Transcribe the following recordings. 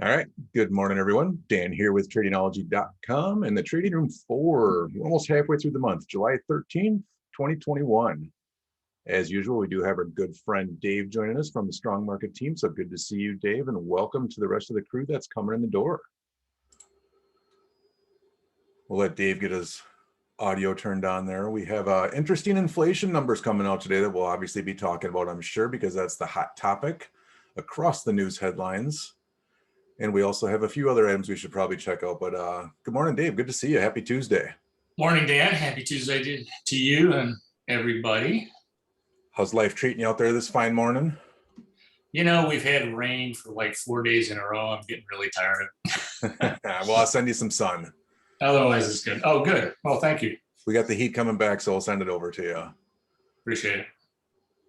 All right. Good morning, everyone. Dan here with tradingology.com and the trading room for we're almost halfway through the month, July 13th, 2021. As usual, we do have our good friend Dave joining us from the Strong Market team. So good to see you, Dave, and welcome to the rest of the crew that's coming in the door. We'll let Dave get his audio turned on there. We have interesting inflation numbers coming out today that we'll obviously be talking about, I'm sure, because that's the hot topic across the news headlines. And we also have a few other items we should probably check out. But good morning, Dave. Good to see you. Happy Tuesday. Morning, Dan. Happy Tuesday to you and everybody. How's life treating you out there this fine morning? You know, we've had rain for like 4 days in a row. I'm getting really tired. Well, I'll send you some sun. Otherwise, it's good. Oh, good. Well, thank you. We got the heat coming back, so I'll send it over to you. Appreciate it.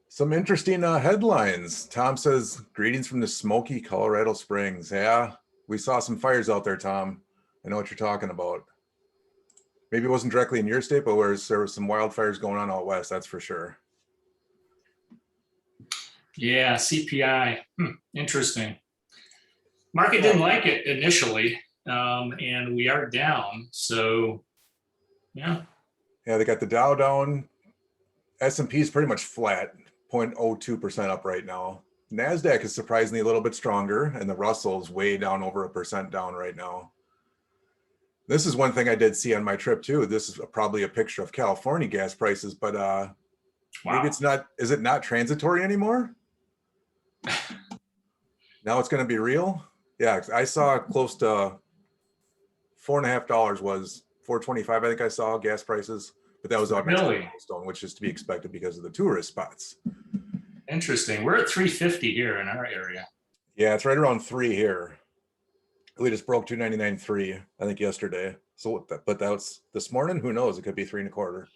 Some interesting headlines. Tom says, greetings from the smoky Colorado Springs. Yeah, we saw some fires out there, Tom. I know what you're talking about. Maybe it wasn't directly in your state, but there was some wildfires going on out west, that's for sure. Yeah, CPI. Interesting. Market didn't like it initially, and we are down. So, yeah. Yeah, they got the Dow down. S&P is pretty much flat, 0.02% up right now. NASDAQ is surprisingly a little bit stronger, and the Russell is way down, over 1% down right now. This is one thing I did see on my trip too. This is probably a picture of California gas prices, but Wow. maybe it's not. Is it not transitory anymore? Now it's going to be real. Yeah, I saw close to $4.50 was $4.25. I think I saw gas prices, but that was out next to Yellowstone, which is to be expected because of the tourist spots. Interesting. We're at 350 here in our area. Yeah, it's right around 3 here. We just broke 299.3, I think, yesterday. So, but that's this morning. Who knows? It could be 3.25.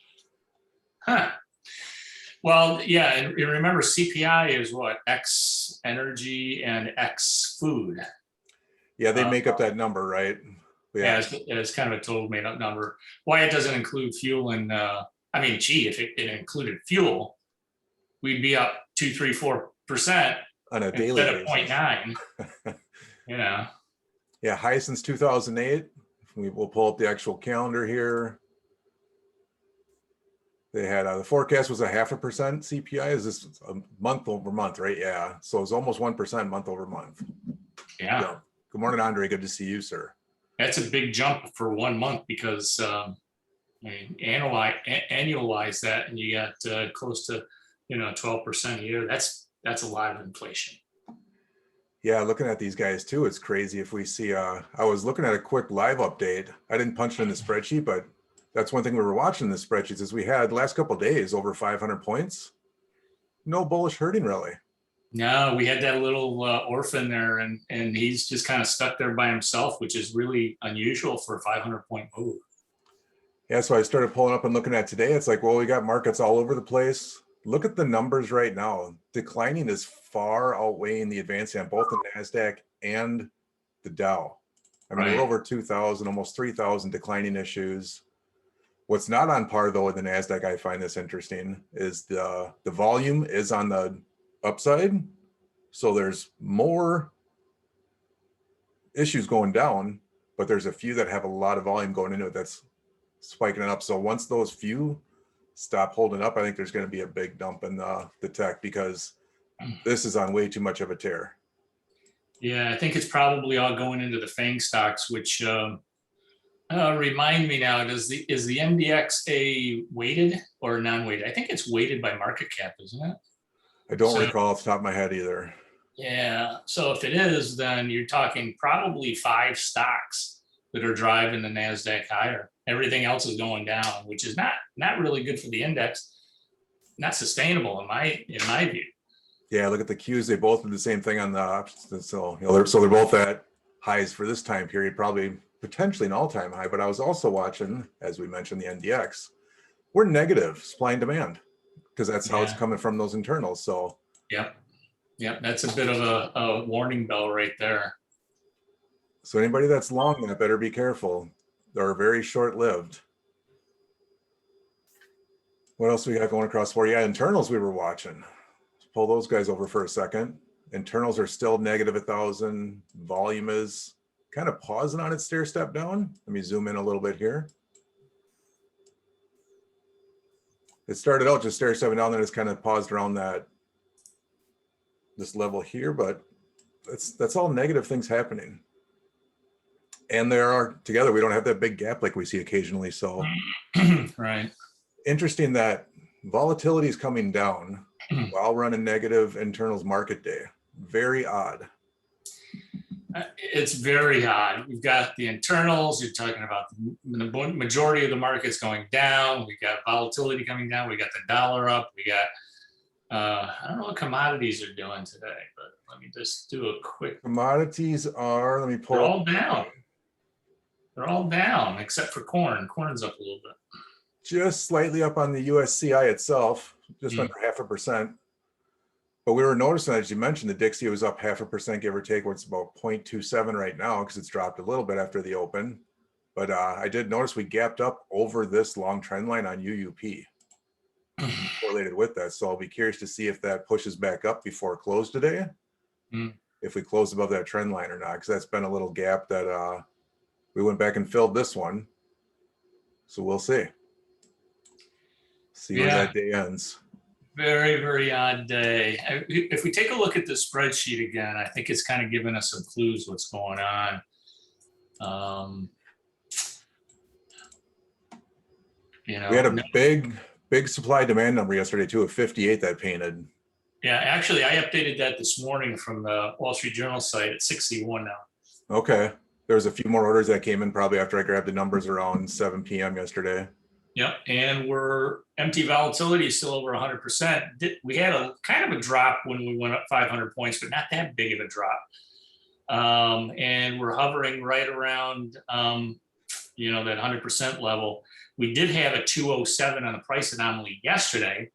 Huh. Well, yeah, and remember CPI is what? X energy and X food. Yeah, they make up that number, right? Yeah, it's kind of a total made up number. Why it doesn't include fuel and I mean, gee, if it included fuel, we'd be up 2, 3, 4% on a daily instead of 0.9. You know. Yeah, high since 2008. We'll pull up the actual calendar here. They had the forecast was 0.5% CPI. Is this a month over month, right? Yeah, so it's almost 1% month over month. Yeah. So, good morning, Andre. Good to see you, sir. That's a big jump for 1 month because I mean, annualize that, and you got close to 12% a year. That's a lot of inflation. Yeah, looking at these guys too, it's crazy. If we see, I was looking at a quick live update. I didn't punch it in the spreadsheet, but that's one thing we were watching in the spreadsheets is we had the last couple of days over 500 points. No bullish hurting really. No, we had that little orphan there, and he's just kind of stuck there by himself, which is really unusual for a 500-point move. Yeah, so I started pulling up and looking at today. It's like, well, we got markets all over the place. Look at the numbers right now. Declining is far outweighing the advancing on both the NASDAQ and the Dow. I mean, we're over 2,000, almost 3,000 declining issues. What's not on par though with the NASDAQ, I find this interesting, is the volume is on the upside. So there's more issues going down, but there's a few that have a lot of volume going into it that's spiking it up. So once those few stop holding up, I think there's going to be a big dump in the tech because this is on way too much of a tear. Yeah, I think it's probably all going into the FANG stocks, which remind me now, is the MDX a weighted or non-weighted? I think it's weighted by market cap, isn't it? I don't recall off the top of my head either. Yeah, so if it is, then you're talking probably 5 stocks that are driving the NASDAQ higher. Everything else is going down, which is not really good for the index, not sustainable in my view. Yeah, look at the Qs. They both did the same thing on the options. So, they're both at highs for this time period, probably potentially an all-time high. But I was also watching, as we mentioned, the NDX. We're negative supply and demand because that's how it's coming from those internals. So, yep, that's a bit of a warning bell right there. So anybody that's long that better be careful. They're very short-lived. What else we got going across for you? Yeah, internals we were watching. Let's pull those guys over for a second. Internals are still negative 1,000. Volume is kind of pausing on its stair step down. Let me zoom in a little bit here. It started out just stair stepping down, then it's kind of paused around this level here, but that's all negative things happening. And there are together, we don't have that big gap like we see occasionally. So right. Interesting that volatility is coming down while running negative internals market day. Very odd. It's very odd. We've got the internals. You're talking about the majority of the market's going down. We got volatility coming down. We got the dollar up. We got I don't know what commodities are doing today, but let me just do a quick. Commodities are, let me pull. They're all down. They're all down except for corn. Corn's up a little bit. Just slightly up on the USCI itself, just under 0.5%. But we were noticing, as you mentioned, the Dixie was up 0.5%, give or take, where it's about 0.27 right now because it's dropped a little bit after the open. But I did notice we gapped up over this long trend line on UUP correlated with that. So I'll be curious to see if that pushes back up before close today. If we close above that trend line or not, because that's been a little gap that we went back and filled this one. So we'll see. See where that day ends. Very, very odd day. If we take a look at the spreadsheet again, I think it's kind of giving us some clues what's going on. You know, we had a big supply demand number yesterday too, of 58 that painted. Yeah, actually, I updated that this morning from the Wall Street Journal site at 61 now. Okay. There was a few more orders that came in probably after I grabbed the numbers around 7 p.m. yesterday. Yep, and we're empty volatility is still over 100%. We had a kind of a drop when we went up 500 points, but not that big of a drop. And we're hovering right around, you know, that 100% level. We did have a 207 on the price anomaly yesterday,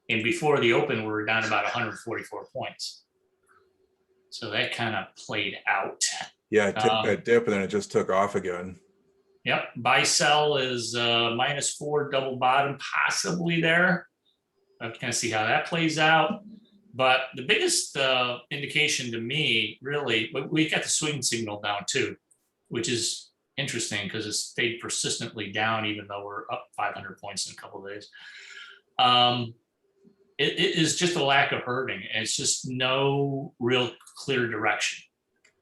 and before the open, we were down about 144 points. So that kind of played out. Yeah, it took that dip and then it just took off again. Yep, buy sell is -4 double bottom possibly there. I have to kind of see how that plays out. But the biggest indication to me, really, we got the swing signal down too, which is interesting because it stayed persistently down even though we're up 500 points in a couple of days. It is just a lack of herding. And it's just no real clear direction.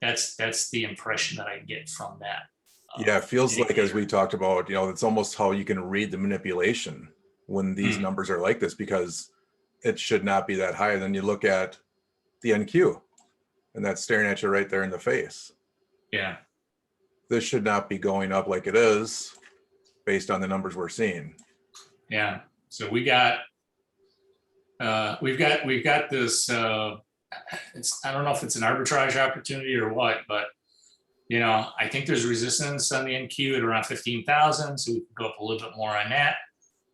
That's the impression that I get from that. Yeah, it feels like, as we talked about, you know, it's almost how you can read the manipulation when these numbers are like this, because it should not be that high. Then you look at the NQ and that's staring at you right there in the face. Yeah. This should not be going up like it is based on the numbers we're seeing. Yeah. So we've got this, I don't know if it's an arbitrage opportunity or what, but you know, I think there's resistance on the NQ at around 15,000. So we can go up a little bit more on that,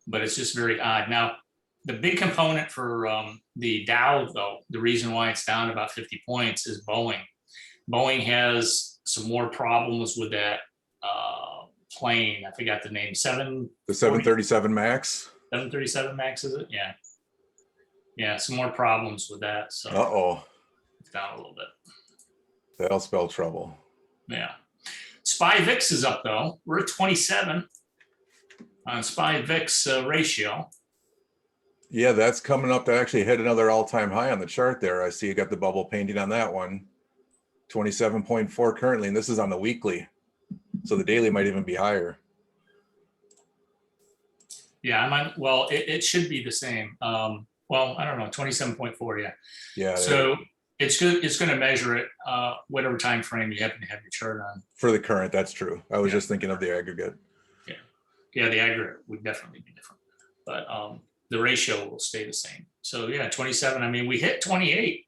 but it's just very odd. Now, the big component for the Dow, though, the reason why it's down about 50 points is Boeing. Boeing has some more problems with that plane. I forgot the name. The 737 MAX. 737 MAX, is it? Yeah. Yeah, some more problems with that. So it's down a little bit. That'll spell trouble. Yeah. SPY VIX is up though. We're at 27 on SPY VIX ratio. Yeah, that's coming up to actually hit another all-time high on the chart there. I see you got the bubble painting on that one. 27.4 currently, and this is on the weekly. So the daily might even be higher. Yeah, I'm on, well, it should be the same. Well, I don't know, 27.4, yeah. Yeah. So it's good. It's going to measure it, whatever time frame you happen to have your chart on. For the current, that's true. I was just thinking of the aggregate. Yeah, yeah, the aggregate would definitely be different, but the ratio will stay the same. So yeah, 27. I mean, we hit 28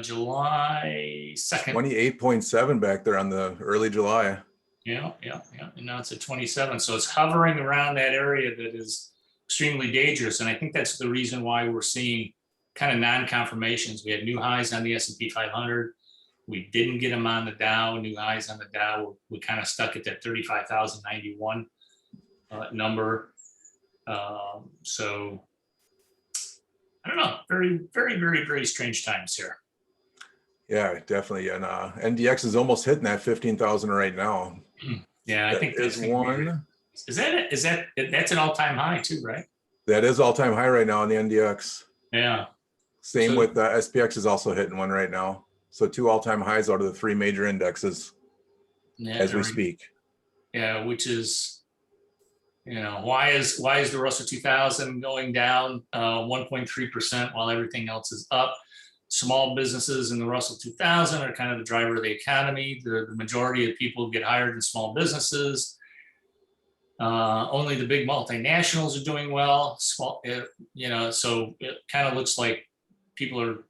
July 2nd. 28.7 back there on the early July. Yeah. And now it's at 27. So it's hovering around that area that is extremely dangerous. And I think that's the reason why we're seeing kind of non-confirmations. We had new highs on the S&P 500. We didn't get them on the Dow, new highs on the Dow. We kind of stuck at that 35,091 number. So I don't know. Very, very, very, very strange times here. Yeah, definitely. And NDX is almost hitting that 15,000 right now. Yeah, I think that's one. Is that that's an all-time high too, right? That is all-time high right now on the NDX. Yeah. Same with SPX is also hitting one right now. So 2 all-time highs out of the 3 major indexes as we speak. Yeah, which is, why is the Russell 2000 going down 1.3% while everything else is up? Small businesses in the Russell 2000 are kind of the driver of the economy. The majority of people get hired in small businesses. Only the big multinationals are doing well. So it kind of looks like people are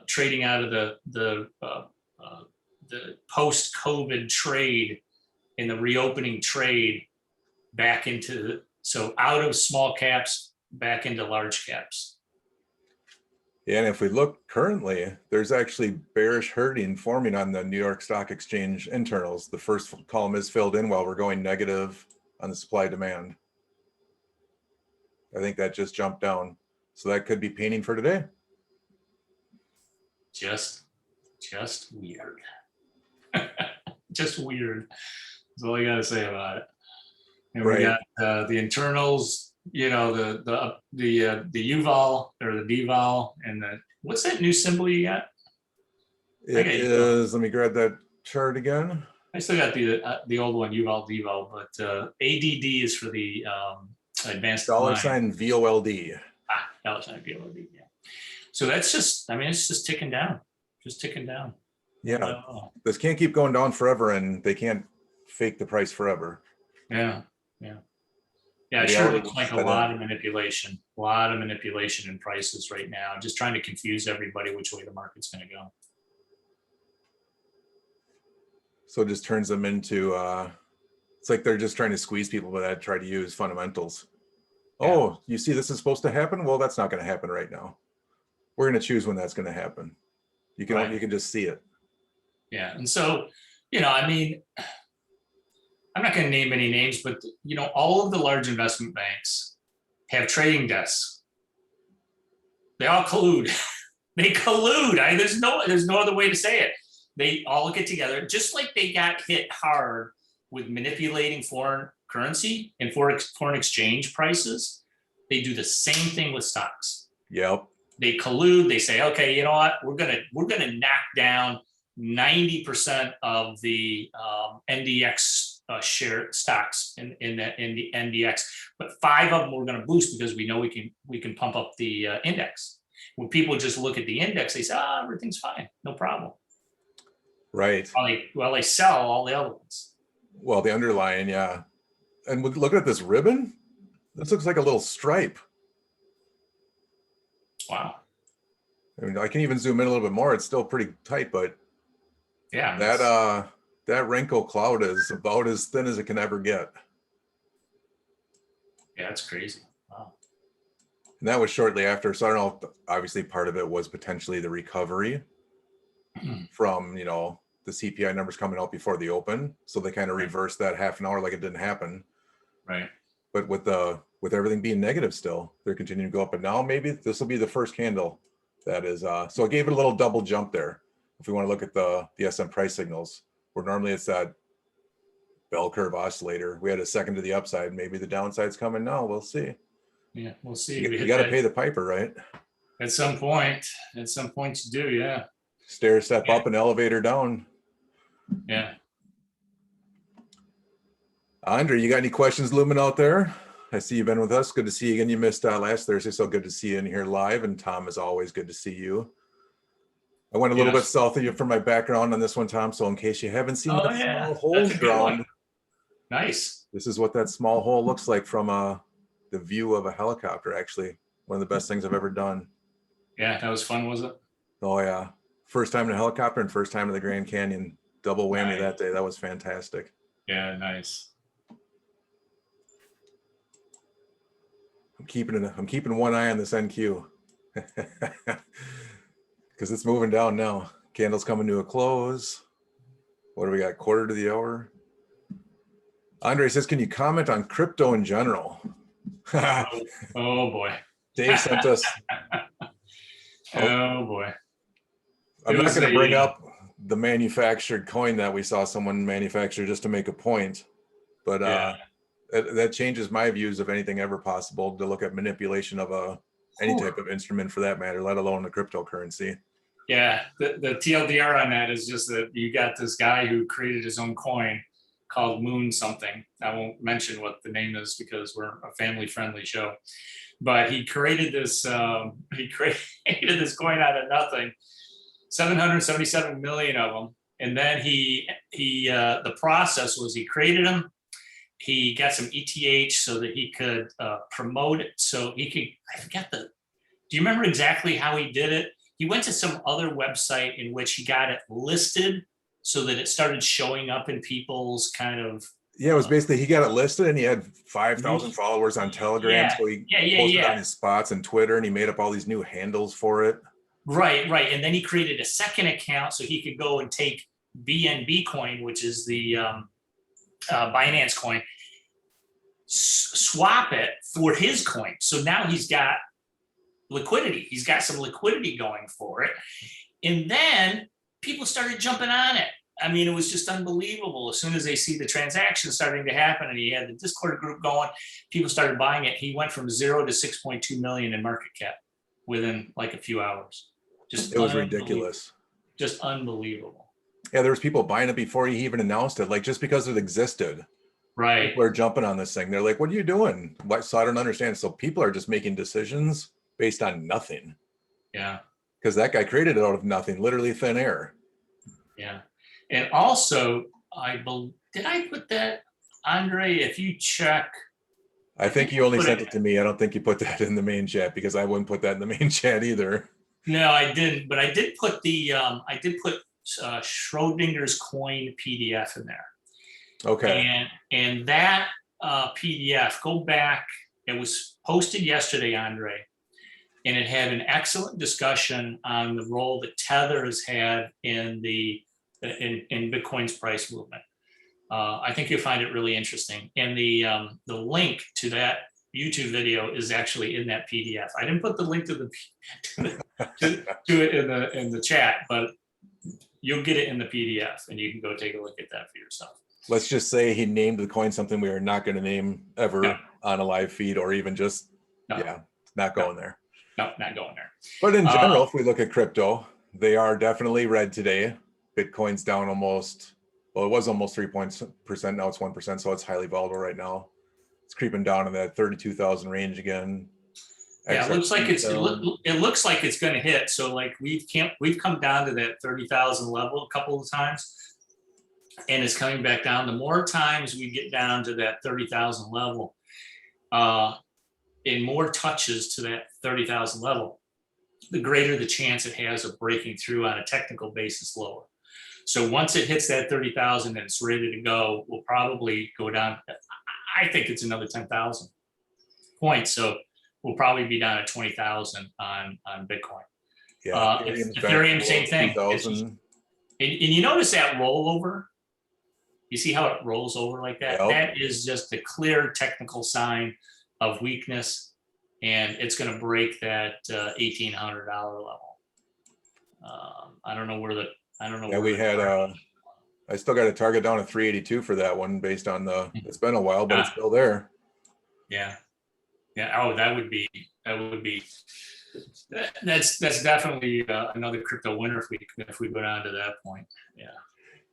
trading out of the post-COVID trade in the reopening trade back into, so out of small caps back into large caps. Yeah, and if we look currently, there's actually bearish herding forming on the New York Stock Exchange internals. The first column is filled in while we're going negative on the supply demand. I think that just jumped down. So that could be painting for today. Just weird. Just weird. That's all I got to say about it. And we got the internals, the UVOL or the DVOL, and what's that new symbol you got? It is, let me grab that chart again. I still got the old one, UVOL, DVOL, but ADD is for the advanced $sign VOLD. $sign VOLD, yeah. So that's just, it's just ticking down, Yeah, this can't keep going down forever, and they can't fake the price forever. Yeah. It sure looks like a lot of manipulation in prices right now, just trying to confuse everybody which way the market's going to go. So it just turns them into, it's like they're just trying to squeeze people, but that try to use fundamentals. Yeah. Oh, you see this is supposed to happen? Well, that's not going to happen right now. We're going to choose when that's going to happen. You can just see it. Yeah, and so, I'm not going to name any names, but all of the large investment banks have trading desks. They all collude. They collude. There's no other way to say it. They all get together, just like they got hit hard with manipulating foreign currency and foreign exchange prices. They do the same thing with stocks. Yep. They collude. They say, okay, you know what? We're gonna knock down 90% of the NDX share stocks in the NDX, but 5 of them we're going to boost because we know we can pump up the index. When people just look at the index, they say, everything's fine, no problem. Right. While they sell all the other ones. Well, the underlying, yeah. And look at this ribbon. This looks like a little stripe. Wow. I can even zoom in a little bit more. It's still pretty tight, but yeah, that wrinkle cloud is about as thin as it can ever get. Yeah, it's crazy. Wow. And that was shortly after. So I don't know, obviously part of it was potentially the recovery from, the CPI numbers coming out before the open. So they kind of reversed that half an hour like it didn't happen. Right. But with everything being negative still, they're continuing to go up. And now maybe this will be the first candle that is, so it gave it a little double jump there. If we want to look at the SM price signals, where normally it's that bell curve oscillator. We had a second to the upside. Maybe the downside's coming now. We'll see. Yeah, we'll see. You got to pay the piper, right? At some point you do, yeah. Stair step up and elevator down. Yeah. Andre, you got any questions looming out there? I see you've been with us. Good to see you again. You missed last Thursday, so good to see you in here live. And Tom, is always good to see you. I went a little bit south of you for my background on this one, Tom. So in case you haven't seen that small hole drawn, nice. This is what that small hole looks like from the view of a helicopter. Actually, one of the best things I've ever done. Yeah, that was fun, was it? Oh yeah, first time in a helicopter and first time in the Grand Canyon. Double whammy that day. That was fantastic. Yeah, nice. I'm keeping one eye on this NQ. Because it's moving down now. Candle's coming to a close. What do we got? Quarter to the hour. Andre says, can you comment on crypto in general? Oh boy. Dave sent us Oh boy. I'm It not was going to bring a up the manufactured coin that we saw someone manufacture just to make a point, but yeah. that changes my views of anything ever possible to look at manipulation of any Whew. type of instrument for that matter, let alone a cryptocurrency. Yeah, the TLDR on that is just that you got this guy who created his own coin called Moon something. I won't mention what the name is because we're a family-friendly show. But he created this. He created this coin out of nothing. 777 million of them, and then the process was he created them. He got some ETH so that he could promote it. So he could. I forget the. Do you remember exactly how he did it? He went to some other website in which he got it listed so that it started showing up in people's kind of. Yeah, it was basically he got it listed and he had 5,000 followers on Telegram. Yeah, So he yeah, yeah, posted yeah. on his spots and Twitter and he made up all these new handles for it. Right, right. And then he created a second account so he could go and take BNB coin, which is the Binance coin, swap it for his coin. So now he's got liquidity. He's got some liquidity going for it. And then people started jumping on it. I mean, it was just unbelievable. As soon as they see the transaction starting to happen and he had the Discord group going, people started buying it. He went from 0 to 6.2 million in market cap within like a few hours. Just it was ridiculous. Just unbelievable. Yeah, there was people buying it before he even announced it, like just because it existed. Right. People are jumping on this thing. They're like, what are you doing? So I don't understand. So people are just making decisions based on nothing. Yeah. Because that guy created it out of nothing, literally thin air. Yeah. And also, did I put that, Andre, if you check. I think you only sent it to me. I don't think you put that in the main chat because I wouldn't put that in the main chat either. No, I didn't, but I did put Schrodinger's coin PDF in there. Okay. And that PDF, go back, it was posted yesterday, Andre, and it had an excellent discussion on the role that Tether has had in Bitcoin's price movement. I think you'll find it really interesting. And the link to that YouTube video is actually in that PDF. I didn't put the link to it in the chat, but you'll get it in the PDF, and you can go take a look at that for yourself. Let's just say he named the coin something we are not going to name ever on a live feed or even just not going there. No, not going there. But in general, if we look at crypto, they are definitely red today. Bitcoin's down almost, well, it was almost 3%. Now it's 1%. So it's highly volatile right now. It's creeping down in that 32,000 range again. Yeah, it looks like it's going to hit. So like we've come down to that 30,000 level a couple of times, and it's coming back down. The more times we get down to that 30,000 level, and more touches to that 30,000 level, the greater the chance it has of breaking through on a technical basis lower. So once it hits that 30,000 and it's ready to go, we'll probably go down. I think it's another 10,000 points. So we'll probably be down at 20,000 on Bitcoin. Yeah, Ethereum, same thing. And you notice that rollover? You see how it rolls over like that? Yep. That is just a clear technical sign of weakness, and it's going to break that $1,800 level. I don't know where the. Yeah, we had I still got a target down at 382 for that one based on it's been a while, but it's still there. Yeah. Oh, that would be that's definitely another crypto winner if we go down to that point.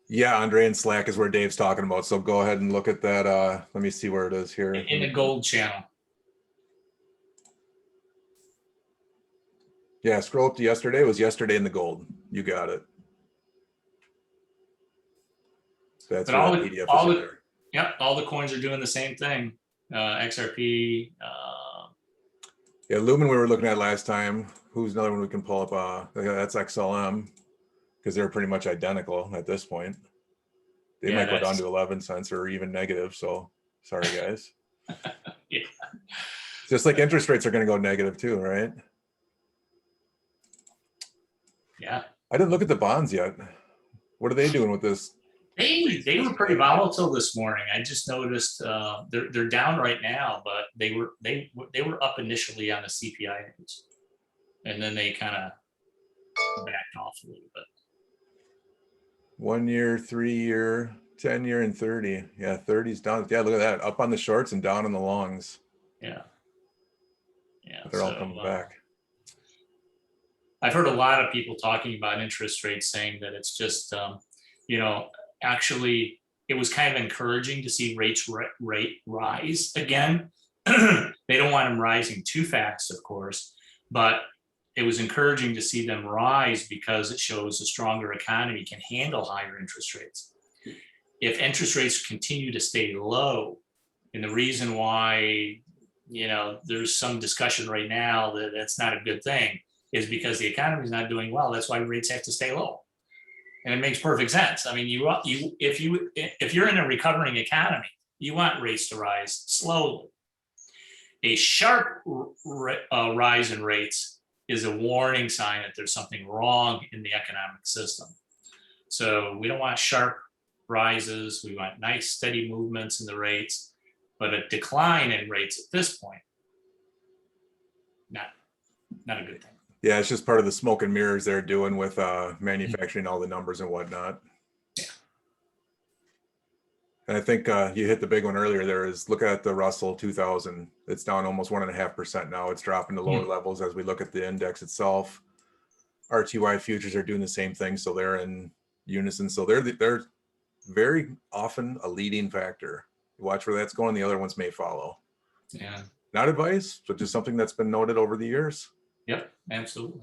Yeah, Andre, and Slack is where Dave's talking about. So go ahead and look at that. Let me see where it is here. In the gold channel. Yeah, scroll up to yesterday. It was yesterday in the gold. You got it. That's all the PDF is there. Yep, all the coins are doing the same thing. XRP. Yeah, Lumen we were looking at last time. Who's another one we can pull up? That's XLM, because they're pretty much identical at this point. They might go down to 11 cents or even negative. So sorry, guys. Yeah. Just like interest rates are going to go negative too, right? Yeah. I didn't look at the bonds yet. What are they doing with this? They were pretty volatile this morning. I just noticed they're down right now, but they were up initially on the CPI news, and then they kind of backed off a little bit. 1 year, 3 year, 10 year, and 30. Yeah, 30's down. Yeah, look at that. Up on the shorts and down on the longs. Yeah. Yeah. They're all coming back. I've heard a lot of people talking about interest rates, saying that it's just, actually, it was kind of encouraging to see rates rise again. They don't want them rising too fast, of course, but it was encouraging to see them rise because it shows a stronger economy can handle higher interest rates. If interest rates continue to stay low, and the reason why, there's some discussion right now that that's not a good thing, is because the economy is not doing well. That's why rates have to stay low. And it makes perfect sense. I mean, if you're in a recovering economy, you want rates to rise slowly. A sharp rise in rates is a warning sign that there's something wrong in the economic system. So we don't want sharp rises. We want nice, steady movements in the rates, but a decline in rates at this point, not a good thing. Yeah, it's just part of the smoke and mirrors they're doing with manufacturing all the numbers and whatnot. Yeah. And I think you hit the big one earlier there is look at the Russell 2000. It's down almost 1.5% now. It's dropping to lower levels as we look at the index itself. RTY futures are doing the same thing. So they're in unison. So they're very often a leading factor. Watch where that's going. The other ones may follow. Yeah. Not advice, but just something that's been noted over the years. Yep, absolutely.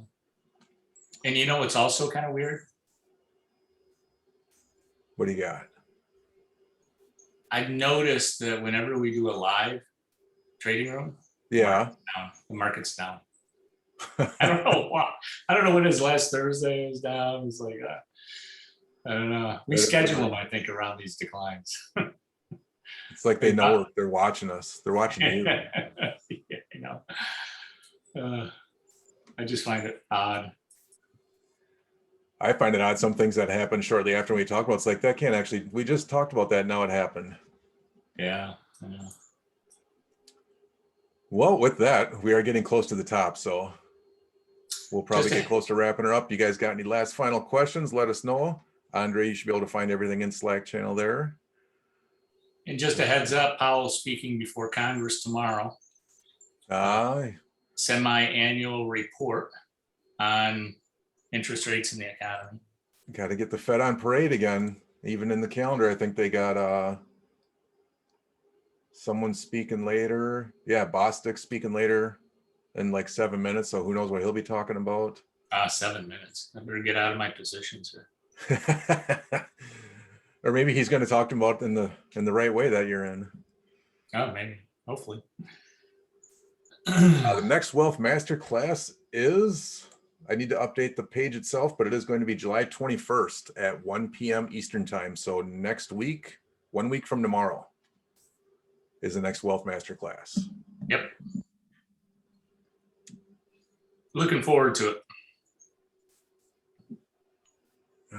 And it's also kind of weird. What do you got? I've noticed that whenever we do a live trading room, yeah, the market's down. I don't know why. I don't know when his last Thursday was down. It's like, I don't know. We schedule them, I think, around these declines. It's like they know they're watching us. They're watching you. Yeah, I just find it odd. I find it odd. Some things that happen shortly after we talk about it's like that can't actually. We just talked about that. Now it happened. Yeah. I know. Well, with that, we are getting close to the top, so we'll probably get close to wrapping her up. You guys got any last final questions? Let us know. Andre, you should be able to find everything in Slack channel there. And just a heads up, Powell's speaking before Congress tomorrow. Semi-annual report on interest rates in the economy. Got to get the Fed on parade again. Even in the calendar, I think they got someone speaking later. Yeah, Bostic speaking later in like 7 minutes. So who knows what he'll be talking about. 7 minutes. I better get out of my positions here. Or maybe he's going to talk about in the right way that you're in. Oh, maybe. Hopefully. The next Wealth Masterclass is, I need to update the page itself, but it is going to be July 21st at 1 p.m. Eastern time. So next week, 1 week from tomorrow, is the next Wealth Masterclass. Yep. Looking forward to it.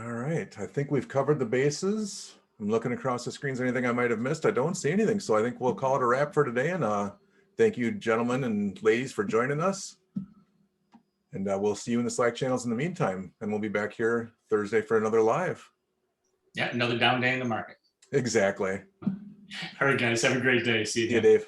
All right. I think we've covered the bases. I'm looking across the screens. Anything I might have missed? I don't see anything. So I think we'll call it a wrap for today. And thank you, gentlemen and ladies, for joining us. And we'll see you in the Slack channels in the meantime. And we'll be back here Thursday for another live. Yeah, another down day in the market. Exactly. All right, guys. Have a great day. See you. See you, Dave.